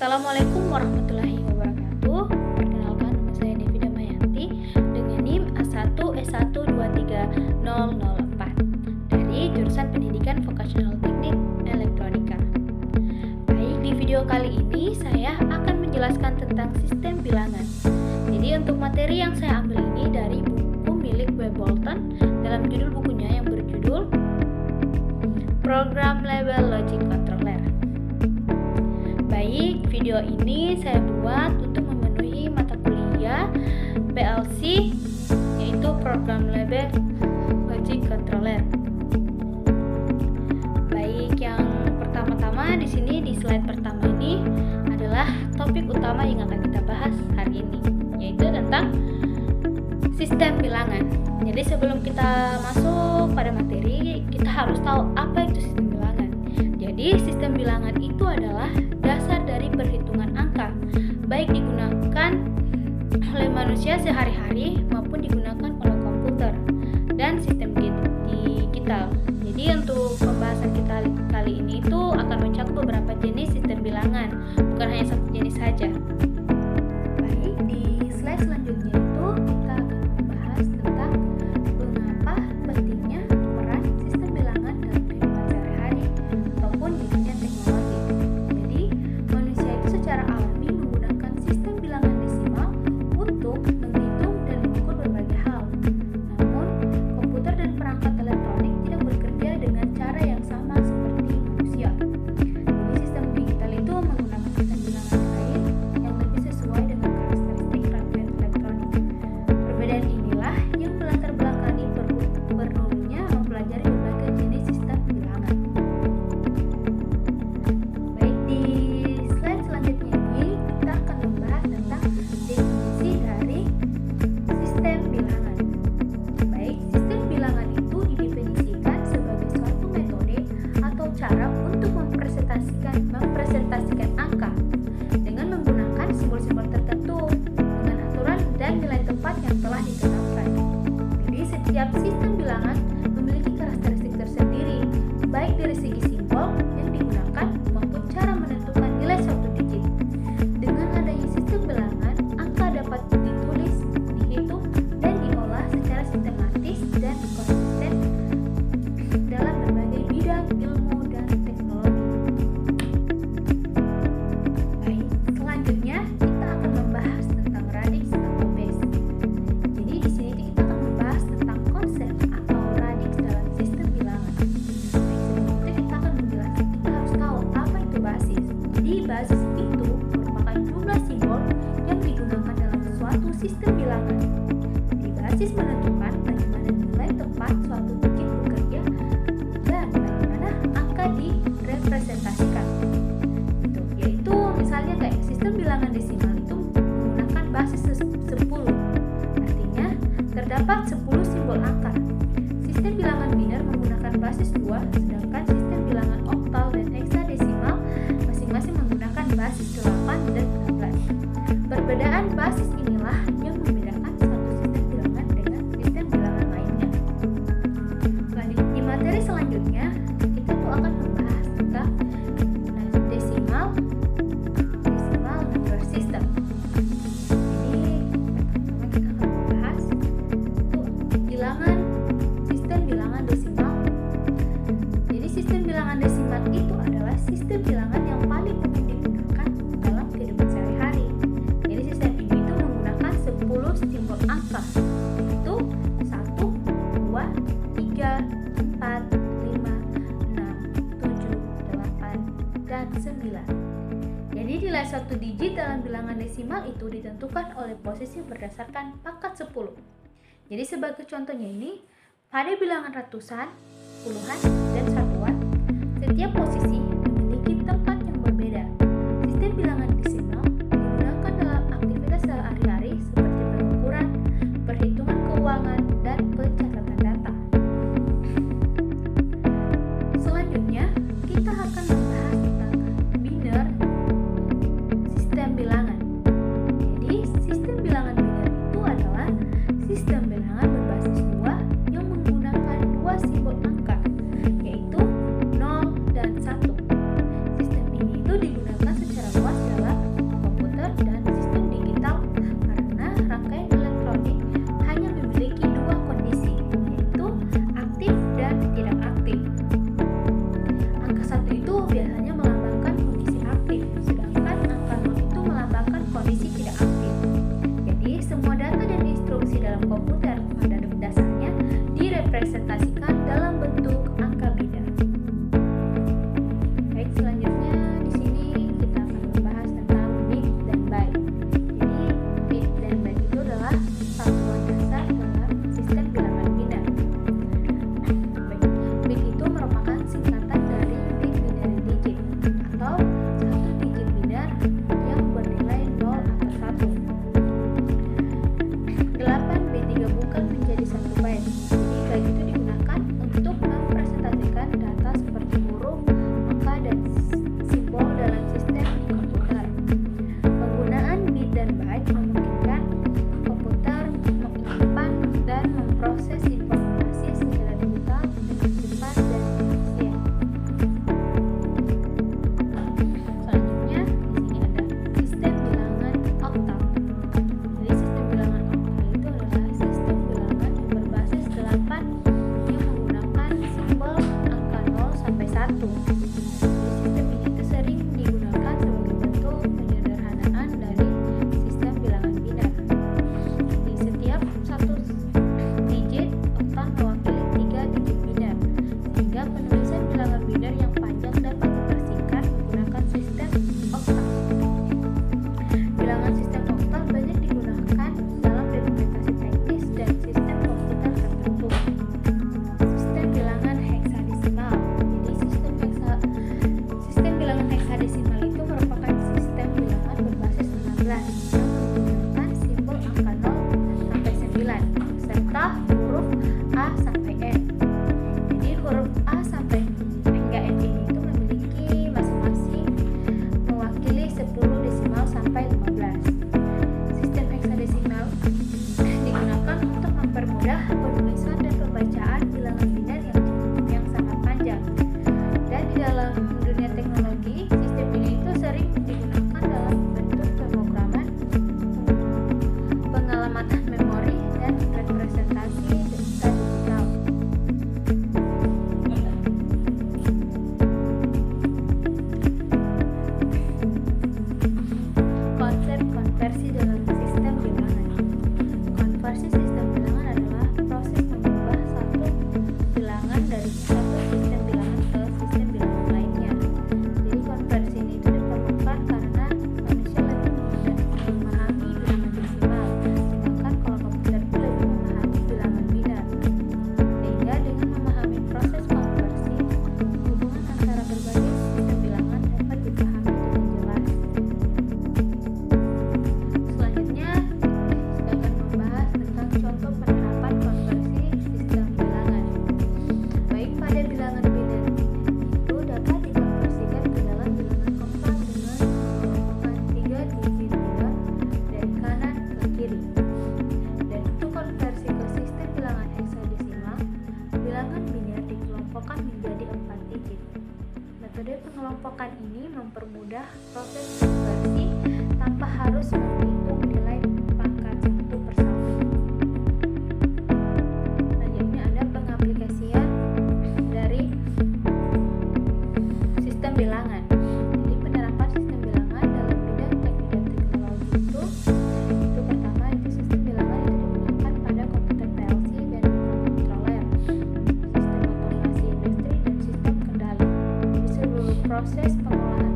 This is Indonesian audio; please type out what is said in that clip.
Assalamualaikum warahmatullahi wabarakatuh. Perkenalkan, nama saya Devi Damayanti dengan NIM A1S123004 dari jurusan Pendidikan Vokasional Teknik Elektronika. Baik, di video kali ini saya akan menjelaskan tentang sistem bilangan. Jadi untuk materi yang saya ambil ini dari buku milik W. Bolton dalam judul bukunya yang berjudul Program Level Logic Controller. Baik, video ini saya buat untuk memenuhi mata kuliah PLC, yaitu Program Level Logic Controller. Baik, yang pertama-tama di sini di slide pertama ini adalah topik utama yang akan kita bahas hari ini, yaitu tentang sistem bilangan. Jadi sebelum kita masuk pada materi, kita harus tahu apa itu sistem bilangan. Jadi sistem bilangan itu adalah dasar dari perhitungan angka, baik digunakan oleh manusia sehari-hari maupun digunakan oleh komputer dan sistem digital. Jadi untuk pembahasan kita kali ini itu akan mencakup beberapa jenis sistem bilangan, bukan hanya satu jenis saja. Baik, di slide selanjutnya itu kita akan membahas tentang mengapa pentingnya peran sistem bilangan dalam kehidupan sehari-hari ataupun di dunia teknologi. Jadi, manusia itu secara alami menggunakan sistem bilangan desimal untuk menghitung dan mengukur berbagai hal. Namun, komputer dan perangkat elektronik tidak bekerja dengan cara yang sama seperti manusia. Jadi, sistem digital itu menggunakan sistem bilangan lain yang lebih sesuai dengan karakteristik perangkat elektronik. Perbedaan inilah yang melatar belakangi perlunya mempelajari berbagai jenis sistem bilangan. Baik, di slide selanjutnya ini kita akan membahas tentang definisi dari sistem bilangan. Baik, sistem bilangan itu didefinisikan sebagai suatu metode atau cara untuk mempresentasikan angka dengan menggunakan simbol-simbol tertentu dengan aturan dan nilai tepat yang telah ditetapkan. Jadi setiap sistem bilangan memiliki karakteristik tersendiri, baik dari segi simbol yang digunakan maupun cara menentukan nilai suatu digit. Dengan adanya sistem bilangan, angka dapat ditulis, dihitung, dan diolah secara sistematis dan konsisten dalam berbagai bidang ilmu dan teknologi. Baik, selanjutnya kita akan membahas tentang radix atau base. Jadi di sini kita akan membahas tentang konsep atau radix dalam sistem bilangan. Baik, sebelum itu kita akan menjelaskan, kita harus tahu apa itu basis. Jadi basis itu merupakan jumlah simbol yang digunakan dalam suatu sistem bilangan. Jadi basis menentukan bagaimana nilai tepat suatu digit bekerja dan bagaimana angka direpresentasikan. Yaitu misalnya kayak sistem bilangan desimal itu menggunakan basis 10. Artinya terdapat 10 simbol angka. Sistem bilangan biner menggunakan basis 2, sedangkan sistem bilangan oktal dan heksadesimal masing-masing menggunakan basis 8 dan 16. Perbedaan basis inilah yang membedakan satu sistem bilangan dengan sistem bilangan lainnya. Di materi selanjutnya kita tuh akan membahas tentang desimal number system. Jadi pertama kita akan membahas sistem bilangan desimal. Jadi sistem bilangan desimal itu adalah sistem bilangan yang paling umum digunakan dalam kehidupan sehari-hari. Jadi sistem ini itu menggunakan 10 simbol angka, yaitu 1, 2, 3, 4, 5, 6, 7, 8, dan 9. Jadi nilai suatu digit dalam bilangan desimal itu ditentukan oleh posisi berdasarkan pangkat 10. Jadi sebagai contohnya ini, pada bilangan ratusan, puluhan, dan satuan, setiap posisi memiliki tempat yang berbeda. Sistem bilangan desimal digunakan dalam aktivitas sehari-hari seperti pengukuran, perhitungan keuangan, dan pencatatan data. Selanjutnya, kita akan membahas tentang biner sistem bilangan. Jadi, sistem bilangan biner itu adalah sistem bilangan berbasis 2 yang menggunakan 2 simbol angka, yaitu 0 dan 1. Sistem ini itu digunakan secara luas dalam mempermudah proses konversi tanpa harus menghitung nilai pangkat satu persatu. Selanjutnya ada pengaplikasian dari sistem bilangan. Jadi penerapan sistem bilangan dalam bidang teknik dan teknologi itu pertama itu sistem bilangan itu digunakan pada komputer PLC dan mikrokontroler, sistem otomasi industri dan sistem kendali. Di seluruh proses pengolahan